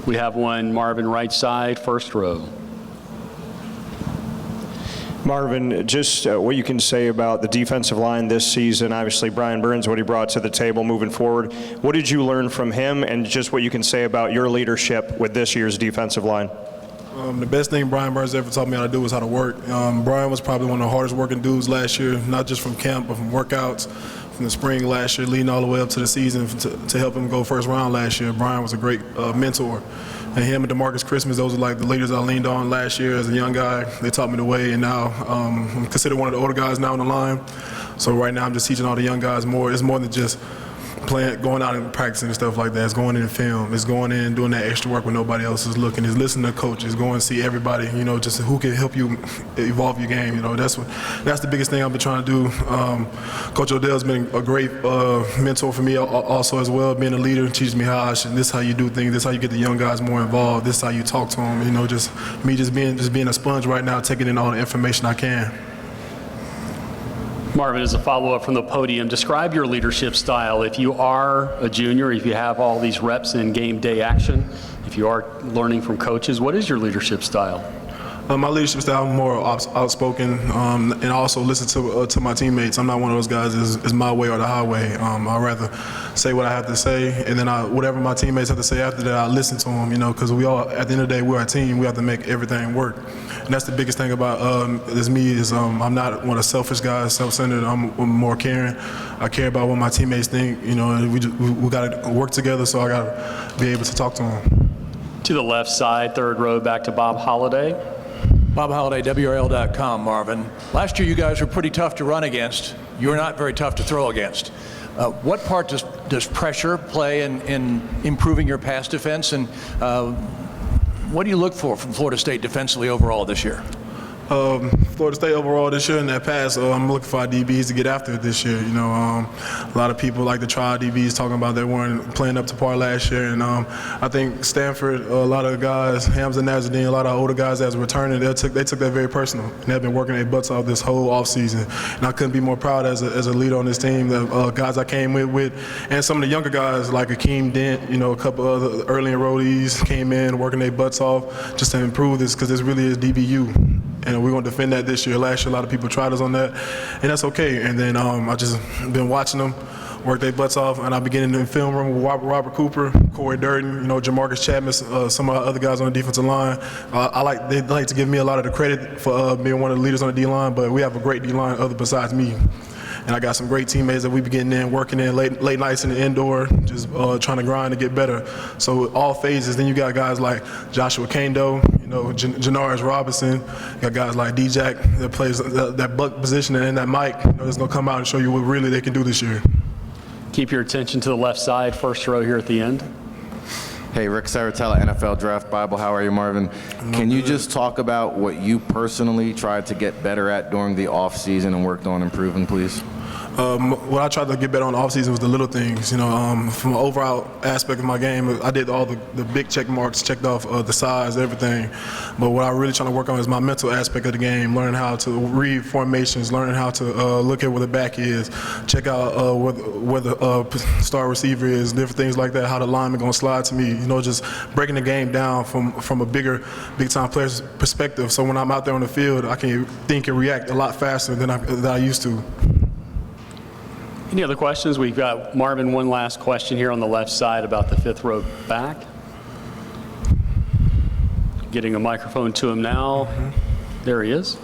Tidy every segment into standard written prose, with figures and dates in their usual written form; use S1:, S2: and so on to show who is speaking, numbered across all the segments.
S1: We have one, Marvin, right side, first row.
S2: Marvin, just what you can say about the defensive line this season. Obviously, Brian Burns, what he brought to the table moving forward. What did you learn from him, and just what you can say about your leadership with this year's defensive line?
S3: The best thing Brian Burns ever taught me how to do was how to work. Brian was probably one of the hardest working dudes last year, not just from camp, but from workouts, from the spring last year, leading all the way up to the season to help him go first round last year. Brian was a great mentor. And him and DeMarcus Christmas, those are like the leaders I leaned on last year as a young guy. They taught me the way, and now I'm considered one of the older guys now on the line. So right now I'm just teaching all the young guys more. It's more than just playing, going out and practicing and stuff like that. It's going in and film. It's going in and doing that extra work when nobody else is looking. It's listening to coaches, going and see everybody, you know, just who can help you evolve your game. You know, that's the biggest thing I've been trying to do. Coach Odell's been a great mentor for me also as well, being a leader, teaching me this is how you do things, this is how you get the young guys more involved, this is how you talk to them. You know, just being a sponge right now, taking in all the information I can.
S1: Marvin, as a follow-up from the podium, describe your leadership style. If you are a junior, if you have all these reps in game day action, if you are learning from coaches, what is your leadership style?
S3: My leadership style, I'm more outspoken, and I also listen to my teammates. I'm not one of those guys is my way or the highway. I'd rather say what I have to say, and then whatever my teammates have to say after that, I listen to them, you know, because we all, at the end of the day, we're a team. We have to make everything work. And that's the biggest thing about me is I'm not one of the selfish guys, self-centered. I'm more caring. I care about what my teammates think, you know, and we got to work together, so I got to be able to talk to them.
S1: To the left side, third row, back to Bob Holliday.
S4: Bob Holliday, WRL.com, Marvin. Last year you guys were pretty tough to run against. You were not very tough to throw against. What part does pressure play in improving your pass defense, and what do you look for from Florida State defensively overall this year?
S3: Florida State overall this year in that pass, I'm looking for our DBs to get after it this year. You know, a lot of people like to try our DBs, talking about they weren't playing up to par last year, and I think Stanford, a lot of guys, Hamza Nazardine, a lot of older guys that's returning, they took that very personal, and they've been working their butts off this whole offseason. And I couldn't be more proud as a leader on this team. The guys I came with, and some of the younger guys like Akeem Dent, you know, a couple other early enrollees came in working their butts off just to improve this, because this really is DBU. And we're going to defend that this year. Last year, a lot of people tried us on that, and that's okay. And then I just been watching them work their butts off, and I've been getting in the film room with Robert Cooper, Corey Durden, you know, Jamarcus Chapman, some of the other guys on the defensive line. They like to give me a lot of the credit for being one of the leaders on the D-line, but we have a great D-line other besides me. And I got some great teammates that we be getting in, working in late nights in the indoor, just trying to grind to get better. So all phases. Then you got guys like Joshua Kando, you know, Janaris Robinson. You got guys like D-Jack that plays that buck position, and then that Mike, you know, that's going to come out and show you what really they can do this year.
S1: Keep your attention to the left side, first row here at the end.
S5: Hey, Rick Saratella, NFL Draft Bible. How are you, Marvin? Can you just talk about what you personally tried to get better at during the off-season and worked on improving, please?
S3: What I tried to get better on the offseason was the little things. You know, from an overall aspect of my game, I did all the big check marks, checked off the size, everything. But what I'm really trying to work on is my mental aspect of the game, learning how to read formations, learning how to look at where the back is, check out where the star receiver is, different things like that, how the lineman going to slide to me. You know, just breaking the game down from a big-time player's perspective. So when I'm out there on the field, I can think and react a lot faster than I used to.
S1: Any other questions? We've got, Marvin, one last question here on the left side about the fifth row back. Getting a microphone to him now. There he is.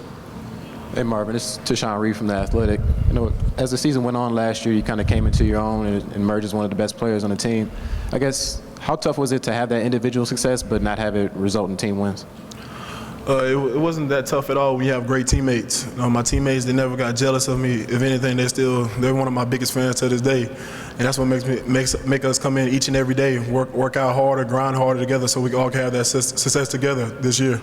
S6: Hey, Marvin, it's Tashawn Reed from The Athletic. You know, as the season went on last year, you kind of came into your own and emerged as one of the best players on the team. I guess, how tough was it to have that individual success but not have it result in team wins?
S3: It wasn't that tough at all. We have great teammates. My teammates, they never got jealous of me. If anything, they're one of my biggest fans to this day. And that's what make us come in each and every day, work out harder, grind harder together, so we all can have that success together this year.